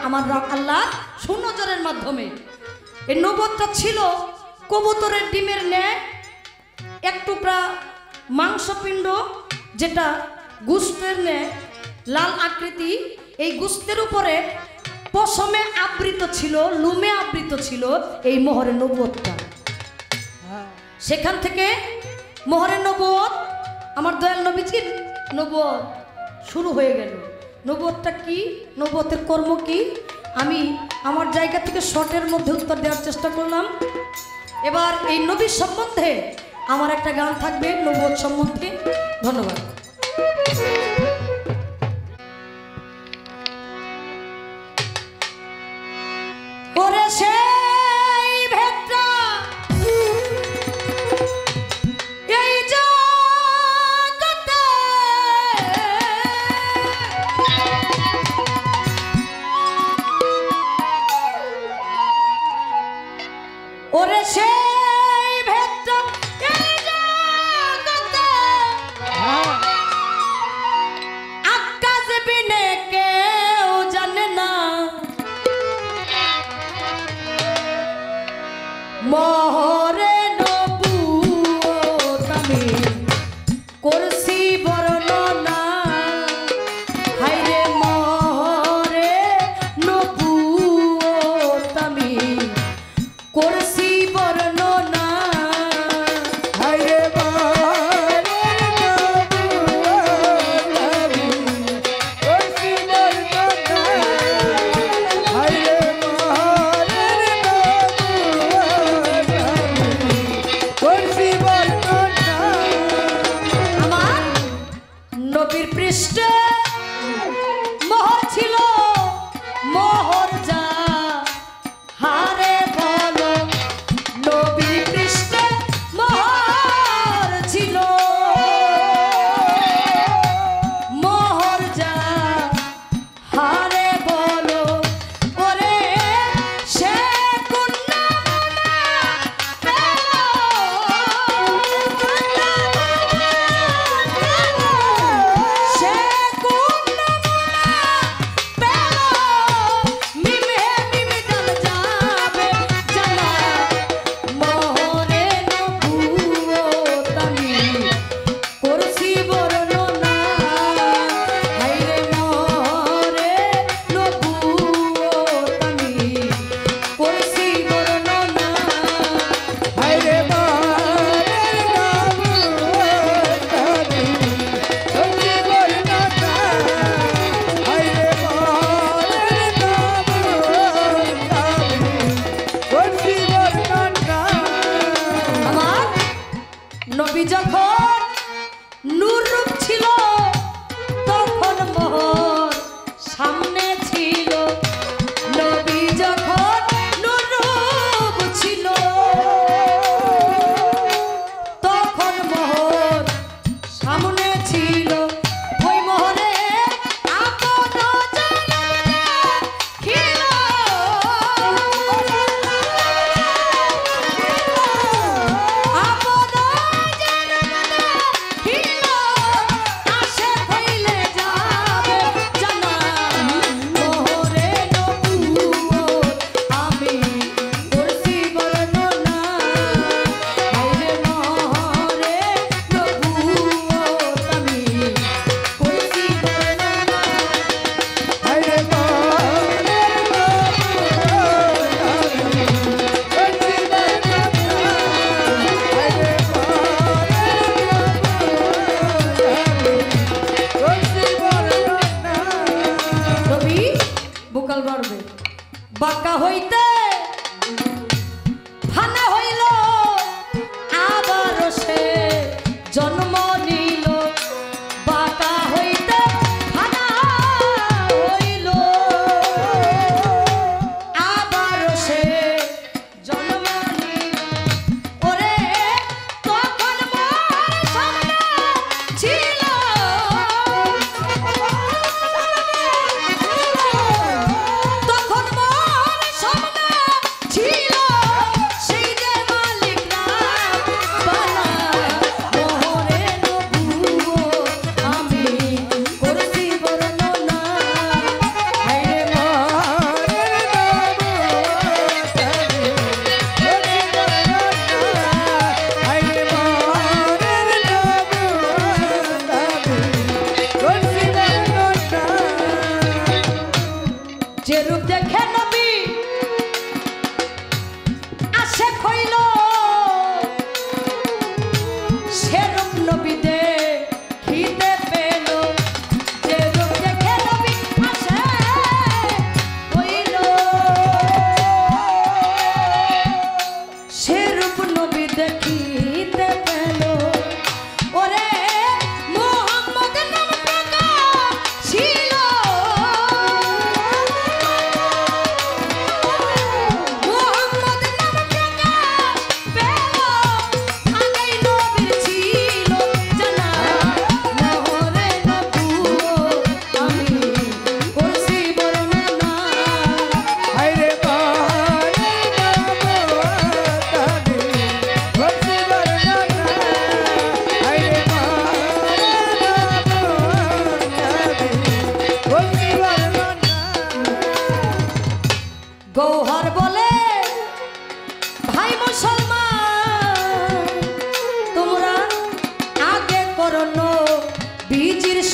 আমার আল্লাহ সুনজরের মাধ্যমে। এই নবুয়তটা ছিল কবুতরের ডিমের ন্যায় এক টুকরা মাংসপিণ্ড, যেটা গোশতের ন্যায় লাল আকৃতি। এই গোশতের উপরে পশমে আবৃত ছিল, লুমে আবৃত ছিল এই মোহরের নবুয়তটা। সেখান থেকে মোহরের নবুয়ত, আমার দয়াল নবীজির নবুয়ত শুরু হয়ে গেল। নবুয়তটা কি, নবুয়তের কর্ম কি, আমি আমার জায়গা থেকে শর্টের মধ্যে উত্তর দেওয়ার চেষ্টা করলাম। এবার এই নবীর সম্বন্ধে আমার একটা গান থাকবে নবুয়ত সম্বন্ধে। ধন্যবাদ। ওরে সেই ভেট্টা এই জগতে, ওরে সেই ভেট্টা এই জগতে আকাশ বিনে কেউ জানে না, মোহরে নবুয়ত আমি করছি বর্ণনা, হায়রে মোহরে নবুয়ত আমি করছি বর্ণনা, হায়রে মোহরের নবুয়ত আমি করছি বর্ণনা, হায়রে মোহরের নবুয়ত আমি করছি বর্ণনা। আমার নবীর পৃষ্ঠে মোহর ছিল, মোহর যা হারে বলো, নবীর পৃষ্ঠে মোহর ছিল, মোহর যা হারে বলো, ওরে সে কোন নামনা পেল, সে কোন নামনা পেল, মিমে মিমে জান যাবে জানা, মোহরে নবুয়ত আমি করছি বর্ণনা, হায়রে মোহরে নবুয়ত আমি করছি বর্ণনা, হায়রে মোহরের নবুয়ত আমি করছি বর্ণনা, হায়রে মোহরের নবুয়ত আমি করছি বর্ণনা। আমার নবী যখন নূর রূপ ছিল তখন মোহর সামনে ছিল, নবী যখন নূর রূপ ছিল তখন মোহর সামনে ছিল, ওই মোহরে আপন জানা খিল, আপন জানা খিল, আসে হইলে যাবে জানা, মোহরে নবুয়ত আমি করছি বর্ণনা, হায়রে মোহরে নবুয়ত আমি করছি বর্ণনা, হায়রে মোহরের নবুয়ত আমি করছি বর্ণনা, হায়রে মোহরের নবুয়ত আমি করছি বর্ণনা। রবি বুকাল বাড়বে বাঁকা হইতে ফানা হইল, আবার সে জন্ম নিল, বাঁকা হইতে ফানা হইল, আবার সে জন্ম নিল, ওরে তখন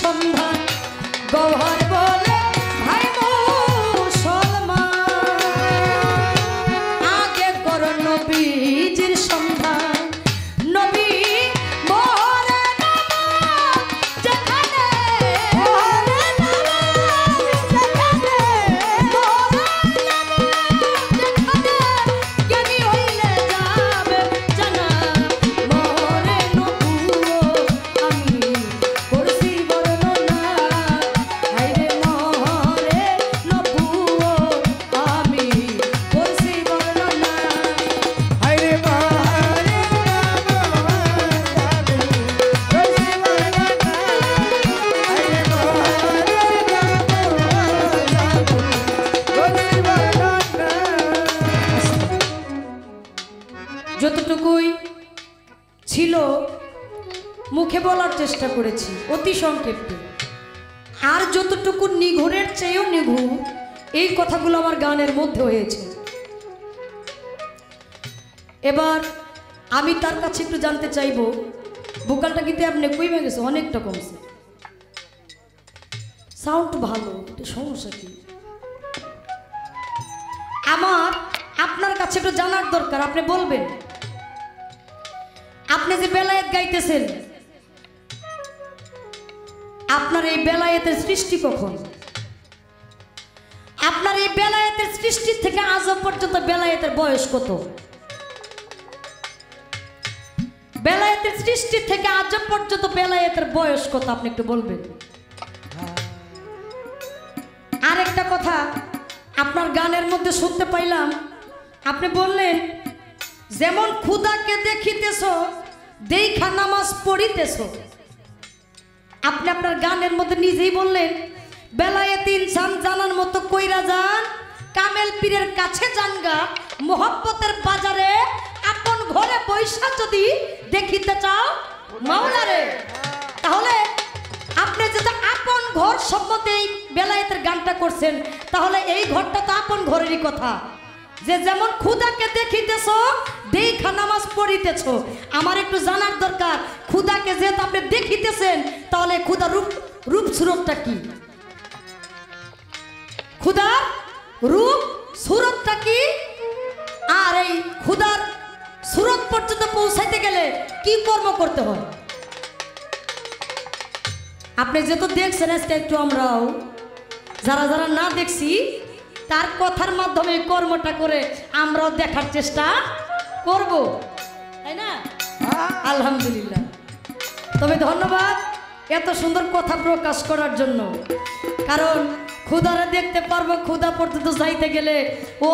সন্ধান গৌহর বলে ভাই মুসলমান আগে কর নবীজির সন্ধান নবী মোরে নামাজ যেখানে মোরে নামাজ যেখানে মোরে নামাজ যেখানে জ্ঞানী হইলে যাবে জানা মোরে নবুও আমি করছি বর্ণনা হায়রে মোরে নবুও আমি করছি বর্ণনা হায়রে মারে যতটুকুই ছিল মুখে বলার চেষ্টা করেছি অতি সংক্ষেপে আর যতটুকু নিঘুরের চেয়েও নিঘুর এই কথাগুলো আমার গানের মধ্যে হয়েছে এবার আমি তার কাছে একটু জানতে চাইবো ভোকালটা কিন্তু আপনি কইমে গেছে অনেকটা কমছে সাউন্ড ভালো এটা সমস্যা কি আমার আপনার কাছে একটু জানার দরকার আপনি বলবেন আপনি যে বেলায়েত গাইতেছেন আপনার এই বেলায়েতের সৃষ্টি কখন আপনার এই বেলায়েতের সৃষ্টি থেকে আজ পর্যন্ত বেলায়েতের বয়স কত বেলায়েতের সৃষ্টি থেকে আজ পর্যন্ত বেলায়েতের বয়স কত আপনি একটু বলবেন আরেকটা কথা আপনার গানের মধ্যে শুনতে পাইলাম আপনি বললেন যেমন খুদাকে দেখিতেছ দেখা নামাজ পড়িতেছ আপনি আপনার গানের মধ্যে নিজেই বললেন বেলায়েত ইনসান জানার মতো কইরা যান কামেল পীরের কাছে যানগা মোহব্বতের বাজারে আপন ঘরে বৈশা যদি দেখিতে চাও মাওলারে তাহলে আপনি যেটা আপন ঘর সম্বন্ধে এই বেলায়েতের গানটা করছেন তাহলে এই ঘরটা তো আপন ঘরেরই কথা যে যেমন খুদাকে দেখিতেছ দেখা নামাজ পড়িতেছ আমার একটু জানার দরকার খুদাকে যেহেতু আপনি দেখিতেছেন তাহলে খুদার রূপ সুরতটা কি খুদার রূপ সুরতটা কি আর এই খুদার সুরত পর্যন্ত পৌঁছাইতে গেলে কি কর্ম করতে হয় আপনি যেহেতু দেখছেন আজকে একটু আমরাও যারা যারা না দেখছি তার কথার মাধ্যমে কর্মটা করে আমরাও দেখার চেষ্টা করব তাই না আলহামদুলিল্লাহ তবে ধন্যবাদ এত সুন্দর কথা প্রকাশ করার জন্য কারণ খুদারে দেখতে পারবো খুদা পর্যন্ত যাইতে গেলে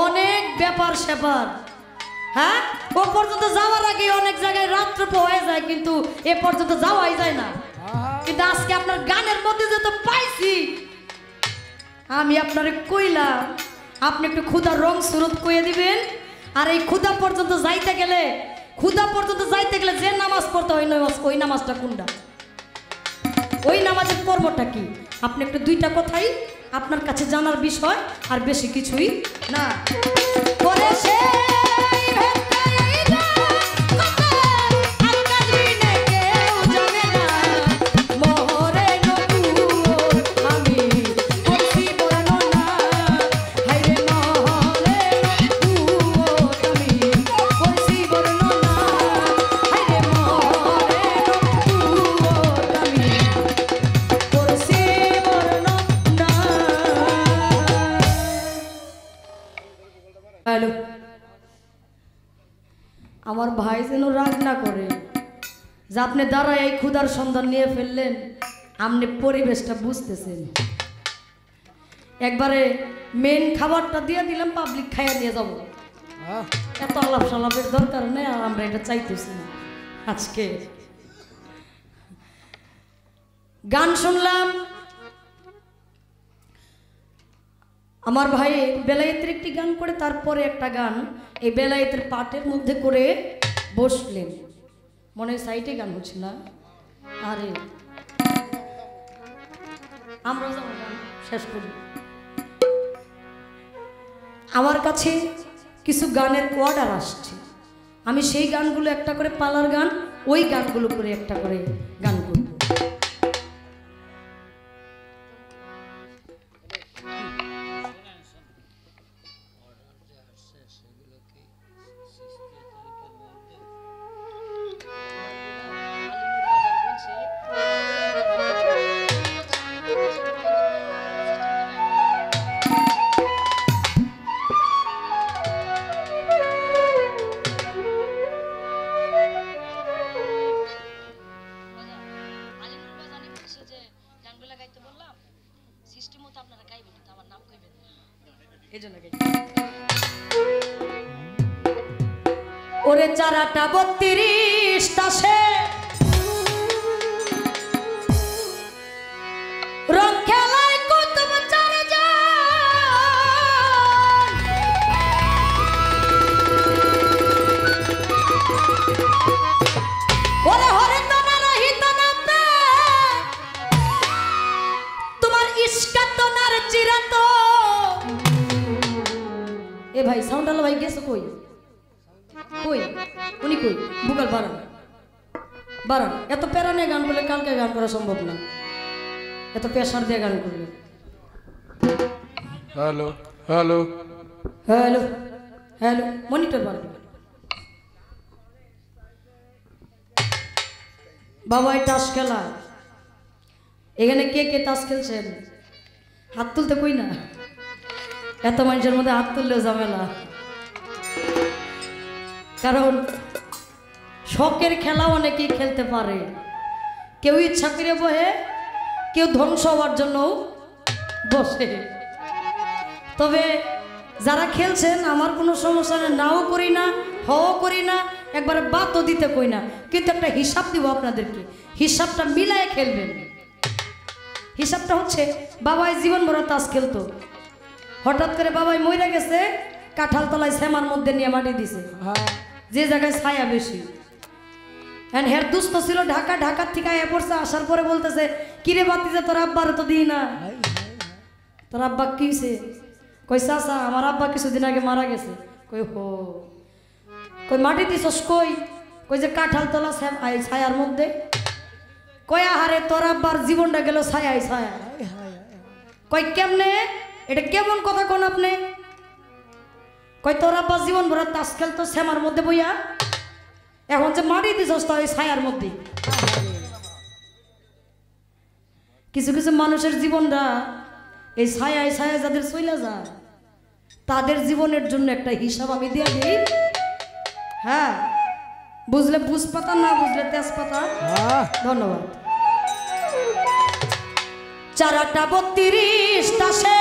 অনেক ব্যাপার স্যাপার হ্যাঁ ও পর্যন্ত যাওয়ার আগে অনেক জায়গায় রাত্র হয়ে যায় কিন্তু এ পর্যন্ত যাওয়াই যায় না কিন্তু আজকে আপনার গানের মধ্যে যত পাইছি আমি আপনারে কইলাম আপনি একটু খুদার রং সুরত কইয়ে দিবেন আর এই খুদা পর্যন্ত যাইতে গেলে যে নামাজ পড়তে হয় ওই নামাজটা কোনটা ওই নামাজের কর্মটা কি আপনি একটু দুইটা কথাই আপনার কাছে জানার বিষয় আর বেশি কিছুই না করে সে আমার ভাই যেন রাগ না করে যে আপনি দাঁড়ায় এই ক্ষুধার সন্ধান নিয়ে ফেললেন আপনি পরিবেশটা বুঝতেছেন একবারে মেন খাবারটা দিয়ে দিলাম পাবলিক খাইয়া নিয়ে যাব এত আলাপ সালাপের দরকার নেই আর আমরা এটা চাইতেছি না আজকে গান শুনলাম আমার ভাই বেলায়েতের একটি গান করে তারপরে একটা গান এই বেলায়েতের পাটের মধ্যে করে বসলেন মনে সাইডে গান হচ্ছে না আরে আমরা শেষ করি আমার কাছে কিছু গানের অর্ডার আসছে আমি সেই গানগুলো একটা করে পালার গান ওই গানগুলো করে একটা করে গান করব বৃষ্টির মতো আপনারা গাইবেন কিন্তু আমার নাম কইবেন না এজন্য গাই ওরে চারাটা 32টা সে রং খেলায় কুতুব চারজন ওরে হরে তোনা রহিত নামে তোমার ইশকাত তোনার চিরাত এ ভাই সাউন্ড আলো ভাই গেছো কই কই উনি কই বুকাল বারান এত প্যারা নিয়ে গান করলে কালকে গান করা সম্ভব না এত প্রেশার দিয়ে গান করলে hello hello hello hello monitor বার বাবা এই তাস খেলা এখানে কে কে তাস খেলছেন হাত তুলতে কই না এত মানুষের মধ্যে হাত তুললেও ঝামেলা কারণ শখের খেলা অনেকেই খেলতে পারে কেউ ইচ্ছা করে বসে কেউ ধ্বংস হওয়ার জন্য বসে তবে যারা খেলছেন আমার কোনো সমস্যা নেই নাও করি না হও করি না একবার বাতও দিতে কই না কিন্তু একটা হিসাব দিব আপনাদেরকে হিসাবটা মিলায়ে খেলবেন হিসাবটা হচ্ছে বাবাই জীবন ভরা তাস খেলতো হঠাৎ করে বাবাই মইরা গেছে কাঁঠাল তলায় শ্যামার মধ্যে নিয়ে মাটি দিছে যে জায়গায় ছায়া বেশি এন্ড হের দুস্থ ছিল ঢাকার থেকে আয়া পড়ছে আসার পরে বলতেছে কিরে বাতিজা তোর আব্বার তো দিই না তোর আব্বা কি হইছে কই চাচা আমার আব্বা কিছুদিন আগে মারা গেছে কই হো কই মাটি দিছস কই কই যে কাঁঠাল তলা ছায়ার মধ্যে কই আহারে তোর আব্বার জীবনটা গেল ছায়ায় ছায়া কই কেমনে এটা কেমন কথা কোন আপনি কই তোর আব্বা জীবন ভরা তাস খেলতো শ্যামার মধ্যে বইয়া এখন যে মাটি দিছস তো ওই ছায়ার মধ্যে কিছু কিছু মানুষের জীবনটা এই ছায়ায় ছায়া যাদের চলে যায় তাদের জীবনের জন্য একটা হিসাব আমি দিয়ে দিই হ্যাঁ বুঝলে বুঝপাতা না বুঝলে তেজপাতা ধন্যবাদ চারাটা 32টা সে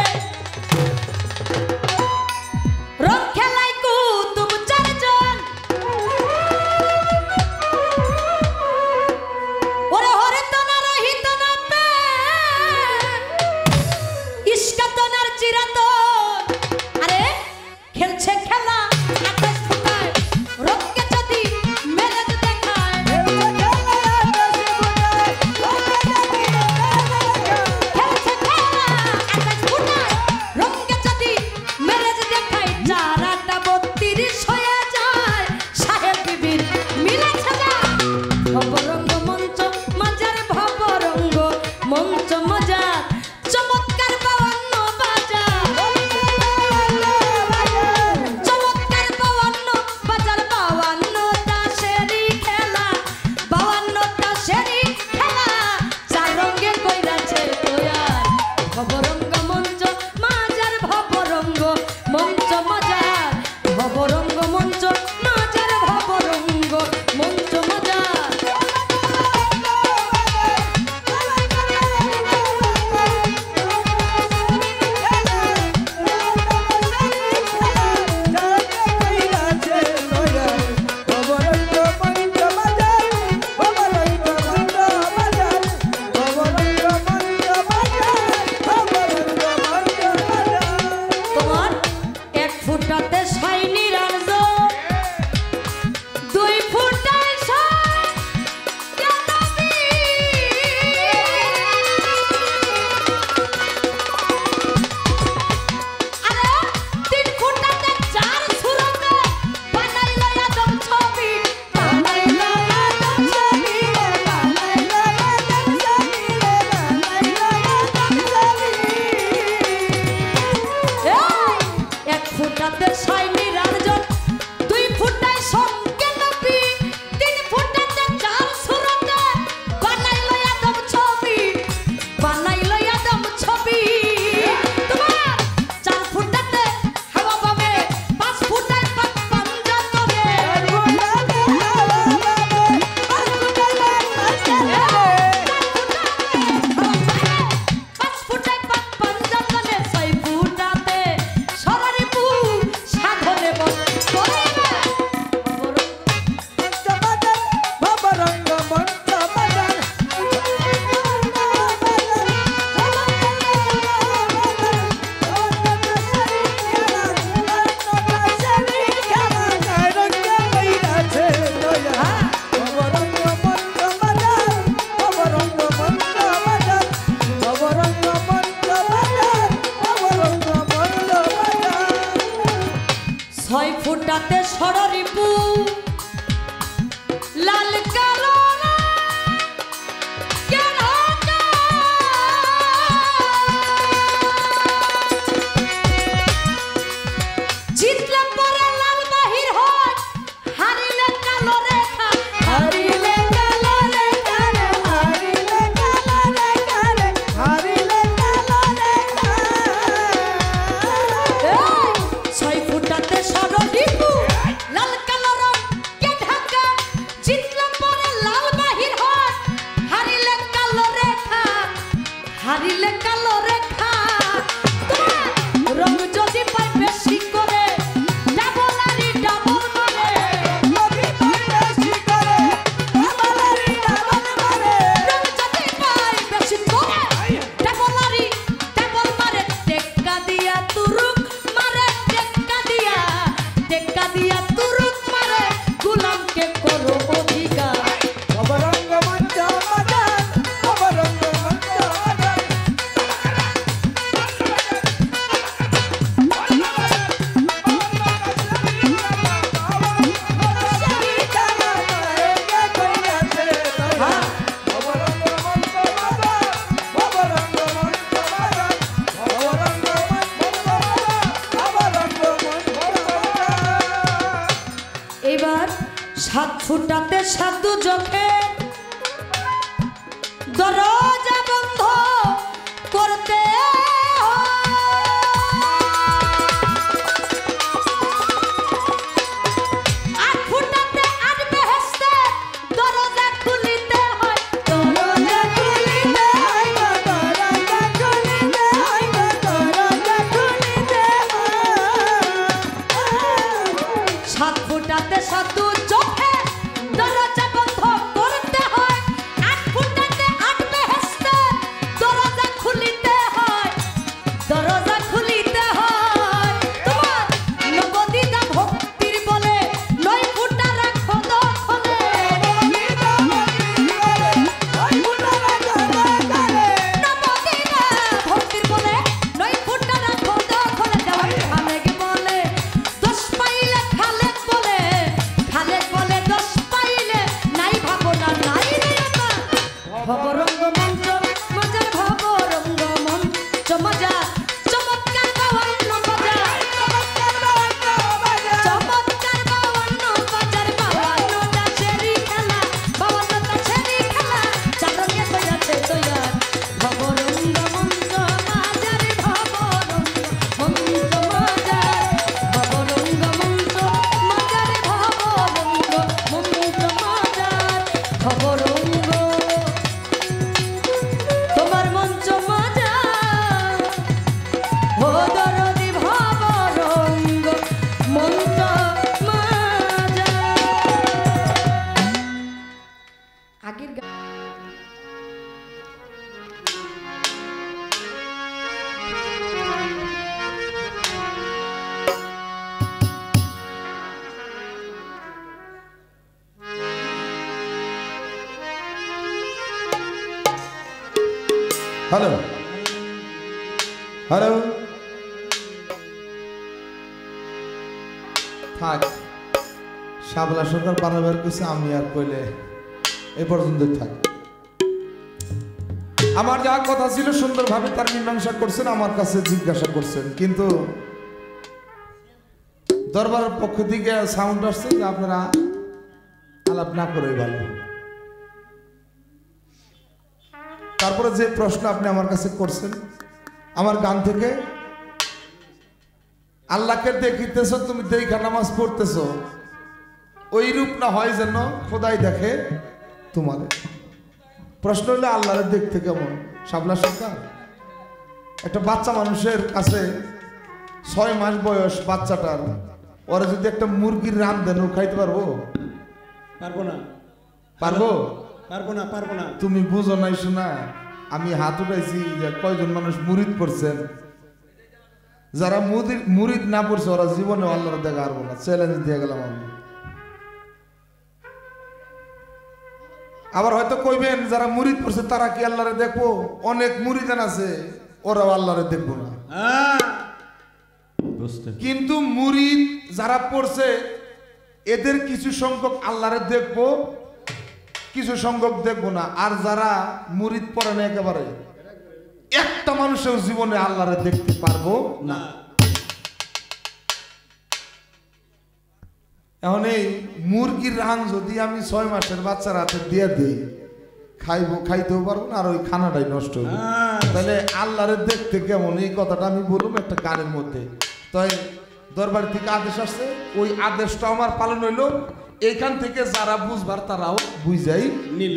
রং খেলাই কুতুব চারজন ওরে হরে তোনা রহিত নামে ইশকাতনার চিরাত আরে খেলছে খেলা আকাশ ফুটায় রঙকে যদি মেরেজ দেখায় খেলছে খেলা আকাশ ফুটায় রঙকে যদি মেরেজ দেখায় চারাটা 32 হয়ে যায় সাহেব বিবির মিলেছে না ভবরঙ্গ মঞ্চ মাজার ভবরঙ্গ মঞ্চ মজার চমৎকার 52 বাজার চমৎকার 52 বাজার 52টা সেরি খেলা 52টা সেরি খেলা চার রঙে কইরাছে তোয়ার ভবরঙ্গ মঞ্চ মাজার ভবরঙ্গ মঞ্চ মজার ভবরঙ্গ মঞ্চ মাজার ভবরঙ্গ মঞ্চ মজার ফুটাতে ষড়রিপু লাল কালো জিতলে পরে লাল বাহির হয় হারিলে কালো রেখা হারিলে কালো রেখা রে হারিলে কালো রেখা রে হারিলে কালো রেখা ছয় ফুটাতে ষড়রিপু লাল কালো রং কে ঢাকা জিতলে পরে লাল বাহির হয় হারিলে কালো রেখা হারিলে কালো রেখা রং যদি পাই বেশি করে ডাবল আরি ডাবল মারে যদি পাই বেশি করে ডাবল আরি ডাবল মারে রং যদি পাই বেশি করে ডাবল আরি ডাবল মারে টেক্কা দিয়া তুরুক মারে টেক্কা দিয়া তুরুক মারে গোলামকে করো অধিকার অবরঙ্গ মঞ্চ বাজার অবরঙ্গ মঞ্চ বাজার এবার সাত ফুটাতে সাধু চোখে দরজা বন্ধ করতে আট ফুটাতে আট বেহেশতে দরজা খুলিতে হয় দরজা খুলিতে হয় দরজা খুলিতে হয় দরজা খুলিতে হয় সাত ফুটাতে সাধু চোখে দরজা বন্ধ করতে হয় আট ফুটাতে আট বেহেশতে দরজা খুলিতে হয় দরজা খুলিতে হয় তোমার নবদিদা ভক্তির বলে নয় ফুটা রাখো দখলে নবদিদা ভক্তির বলে নয় ফুটা রাখো দখলে দেওয়ার খালেক বলে দোষ পাইলে খালেক বলে দোষ পাইলে নাই ভাবনা নাই রে না ভবরঙ্গ মঞ্চ মজার ভবরঙ্গ মঞ্চ মজা চমৎকার বাউন্ন বাজার চমৎকার বাউন্ন বাজার বাউন্নটা ছেড়ি খেলা বাউন্নটা ছেড়ি খেলা চারঙ্গে কইয়াছে তৈয়া ভবরঙ্গ মঞ্চ বাজার ভবরঙ্গ মঞ্চ বাজার ভবরঙ্গ মঞ্চ বাজার ভবরঙ্গ মঞ্চ বাজার ভবরঙ্গ তোমার মঞ্চ বাজার ও দরদি ভবরঙ্গ মঞ্চ বাজার আগের হ্যালো হ্যালো থাক শাবলা সরকার বারবার কইছে আমি আর কইলে এই পর্যন্তই থাক আমার যা কথা ছিল সুন্দরভাবে তার মীমাংসা করছেন আমার কাছে জিজ্ঞাসা করছেন কিন্তু দরবারের পক্ষ থেকে সাউন্ড আসছে যে আপনারা আলাপ না করে ভালো তারপরে যে প্রশ্ন আপনি আমার কাছে করছেন আমার গান থেকে আল্লাহকে দেখিতেছো তুমি দেখা নামাজ পড়তেছো ওই রূপ না হয় যেন খোদাই দেখে তোমার প্রশ্ন হলো আল্লাহরে দেখতে কেমন শাবলা সরকার একটা বাচ্চা মানুষের কাছে 6 মাস বয়স বাচ্চাটার ওরা যদি একটা মুরগির রান দেন ও খাইতে পারবো পারবো না পারবো পারবো না তুমি বুঝো নাই শোনা আমি হাত উঠাইছি যে কয়জন মানুষ মুরিদ পড়ছেন যারা মুরিদ না পড়ছে ওরা জীবনে আল্লাহর দেখা পারবো না চ্যালেঞ্জ দিয়ে গেলাম আমি আবার হয়তো কইবেন যারা মুরিদ পড়ছে তারা কি আল্লাহরে দেখবো অনেক মুরিদান আছে ওরাও আল্লাহরে দেখবো না কিন্তু মুরিদ যারা পড়ছে এদের কিছু সংখ্যক আল্লাহরে দেখবো, কিছু সংখ্যক দেখবো না। আর যারা মুরিদ পড়ে না একেবারে, একটা মানুষেও জীবনে আল্লাহরে দেখতে পারবো না। এখন এই মুরগির রান যদি আমি 6 মাসের বাচ্চার হাতে দিয়ে দিই, খাইতেও পারবো না, আর ওই খানাটাই নষ্ট হবে। তাহলে আল্লাহরে দেখতে কেমন, এই কথাটা আমি বললাম একটা গানের মধ্যে। তাই দরবার থেকে আদেশ আসছে, ওই আদেশটা আমার পালন হইলো। এইখান থেকে যারা বুঝবার তারাও বুঝাই নিল।